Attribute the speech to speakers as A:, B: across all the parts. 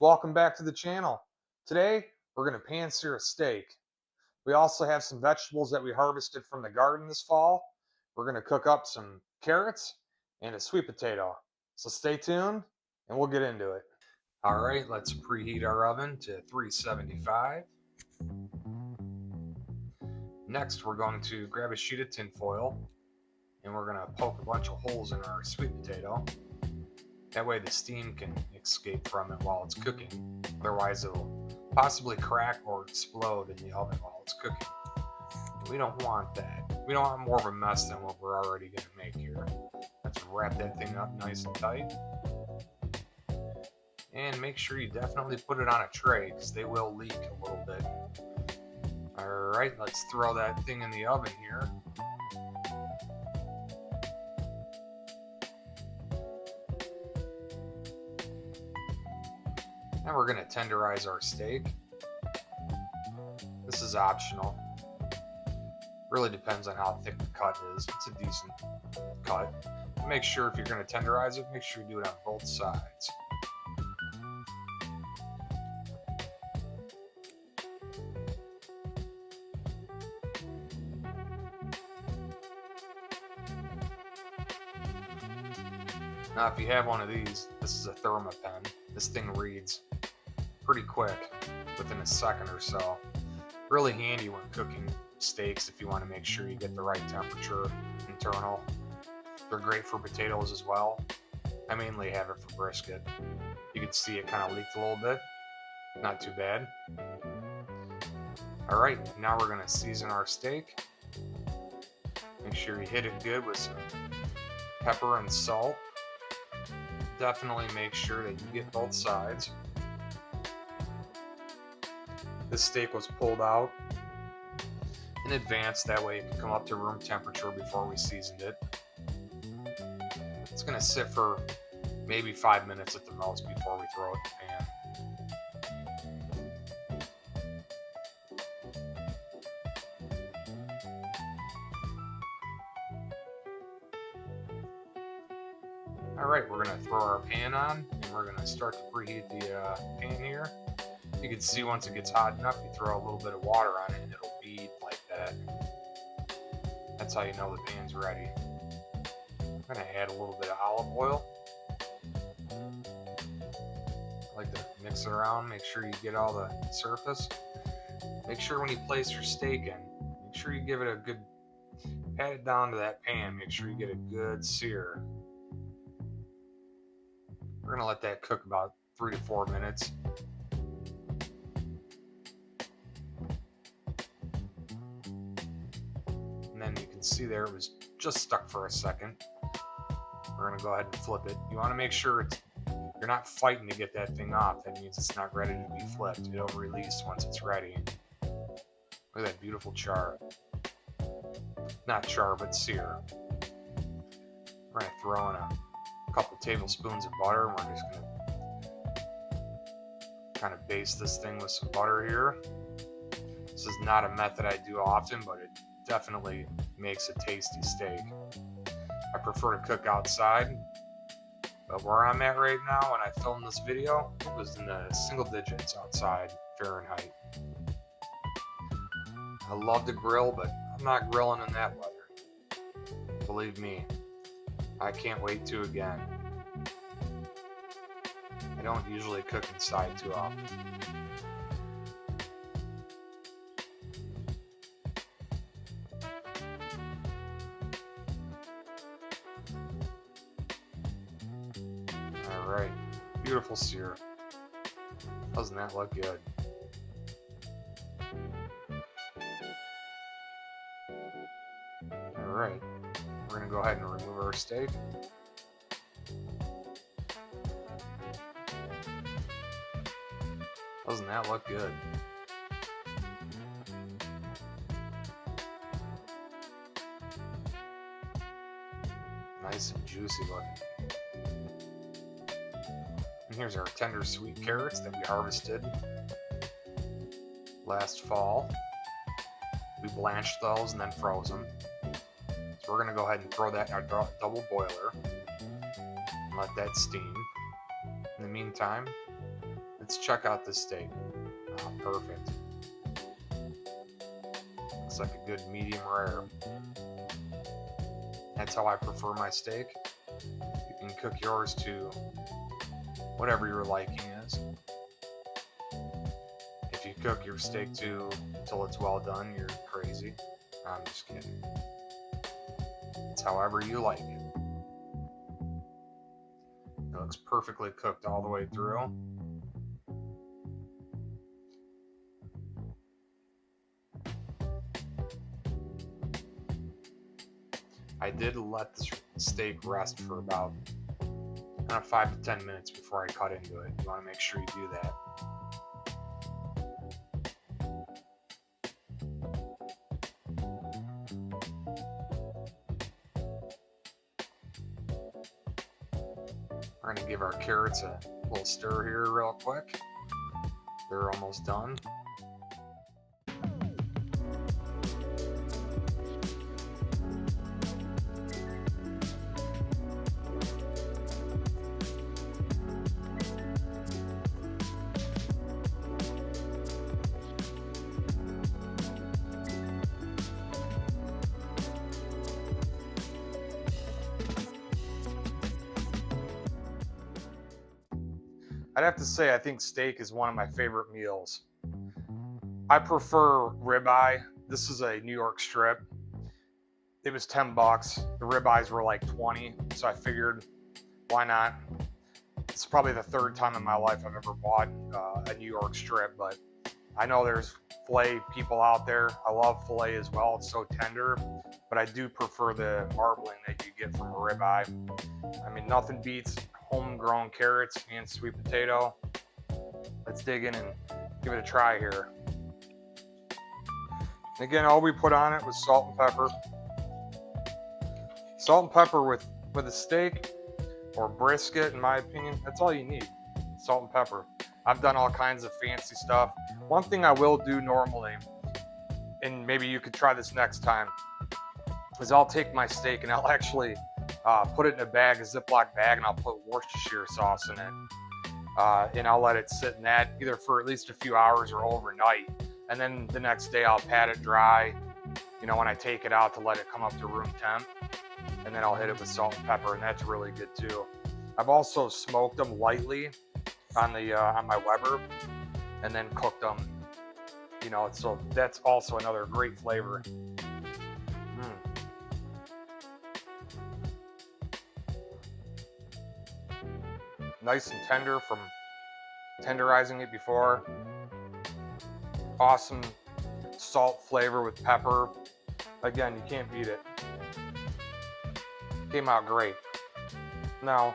A: Welcome back to the channel. Today, we're going to pan sear a steak. We also have some vegetables that we harvested from the garden this fall. We're going to cook up some carrots and a sweet potato. So stay tuned and we'll get into it. All right, let's preheat our oven to 375. Next, we're going to grab a sheet of tin foil and we're going to poke a bunch of holes in our sweet potato. That way the steam can escape from it while it's cooking. Otherwise it'll possibly crack or explode in the oven while it's cooking. We don't want that. We don't want more of a mess than what we're already going to make here. Let's wrap that thing up nice and tight. And make sure you definitely put it on a tray because they will leak a little bit. Alright, let's throw that thing in the oven here. And we're going to tenderize our steak. This is optional. Really depends on how thick the cut is. It's a decent cut. Make sure if you're going to tenderize it, make sure you do it on both sides. Now if you have one of these, this is a Thermapen. This thing reads pretty quick, within a second or so. Really handy when cooking steaks if you want to make sure you get the right temperature internal. They're great for potatoes as well. I mainly have it for brisket. You can see it kind of leaked a little bit. Not too bad. Alright, now we're going to season our steak. Make sure you hit it good with some pepper and salt. Definitely make sure that you get both sides. This steak was pulled out in advance, that way it can come up to room temperature before we seasoned it. It's going to sit for maybe 5 minutes at the most before we throw it in the pan. Alright, we're going to throw our pan on and we're going to start to preheat the pan here. You can see once it gets hot enough, you throw a little bit of water on it and it'll bead like that. That's how you know the pan's ready. I'm going to add a little bit of olive oil. I like to mix it around, make sure you get all the surface. Make sure when you place your steak in, make sure you give it a good, pat it down to that pan, make sure you get a good sear. We're going to let that cook about 3 to 4 minutes. And then you can see there it was just stuck for a second. We're going to go ahead and flip it. You want to make sure you're not fighting to get that thing off. That means it's not ready to be flipped. It'll release once it's ready. Look at that beautiful char. Not char, but sear. We're going to throw in a couple tablespoons of butter. And we're just going to kind of baste this thing with some butter here. This is not a method I do often, but it definitely makes a tasty steak. I prefer to cook outside, but where I'm at right now when I filmed this video, it was in the single digits outside Fahrenheit. I love to grill, but I'm not grilling in that weather. Believe me, I can't wait to again. I don't usually cook inside too often. Alright, beautiful sear. Doesn't that look good? Alright, we're going to go ahead and remove our steak. Doesn't that look good? Nice and juicy looking. And here's our tender sweet carrots that we harvested last fall. We blanched those and then froze them. So we're going to go ahead and throw that in our double boiler and let that steam. In the meantime, Let's check out this steak. Oh, perfect. Looks like a good medium rare. That's how I prefer my steak. You can cook yours to whatever your liking is. If you cook your steak till it's well done, you're crazy. I'm just kidding. It's however you like it. It looks perfectly cooked all the way through. I did let this steak rest for about 5 to 10 minutes before I cut into it. You want to make sure you do that. We're going to give our carrots a little stir here real quick. They're almost done. I'd have to say I think steak is one of my favorite meals. I prefer ribeye. This is a New York strip. It was $10. The ribeyes were like 20, so I figured, why not? It's probably the third time in my life I've ever bought a New York strip, but I know there's filet people out there. I love filet as well. It's so tender, but I do prefer the marbling that you get from a ribeye. I mean, nothing beats homegrown carrots and sweet potato. Let's dig in and give it a try here. And again, all we put on it was salt and pepper. Salt and pepper with a steak or brisket, in my opinion, that's all you need. Salt and pepper. I've done all kinds of fancy stuff. One thing I will do normally, and maybe you could try this next time, is I'll take my steak and I'll actually put it in a bag, a Ziploc bag, and I'll put Worcestershire sauce in it. And I'll let it sit in that either for at least a few hours or overnight. And then the next day I'll pat it dry, you know, when I take it out to let it come up to room temp. And then I'll hit it with salt and pepper, and that's really good too. I've also smoked them lightly on my Weber, and then cooked them. You know, so that's also another great flavor. Nice and tender from tenderizing it before. Awesome salt flavor with pepper. Again, you can't beat it. Came out great. Now,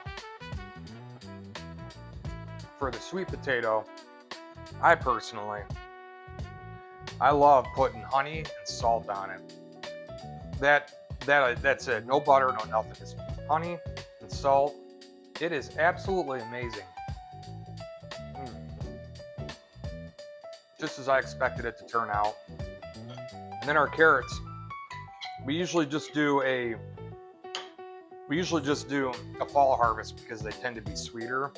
A: for the sweet potato, I love putting honey and salt on it. That's it. No butter, no nothing. Just honey and salt. It is absolutely amazing. Just as I expected it to turn out. And then our carrots. We usually just do a fall harvest because they tend to be sweeter.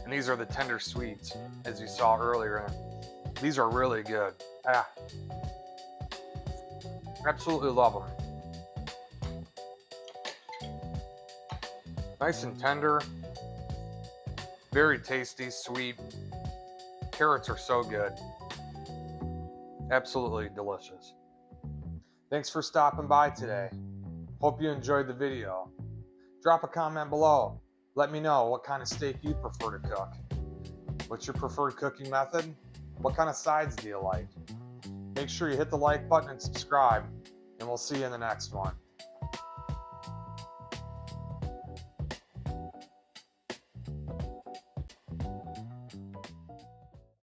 A: And these are the tender sweets, as you saw earlier. These are really good. Absolutely love them. Nice and tender. Very tasty, sweet. Carrots are so good. Absolutely delicious. Thanks for stopping by today. Hope you enjoyed the video. Drop a comment below. Let me know what kind of steak you prefer to cook. What's your preferred cooking method? What kind of sides do you like? Make sure you hit the like button and subscribe, and we'll see you in the next one.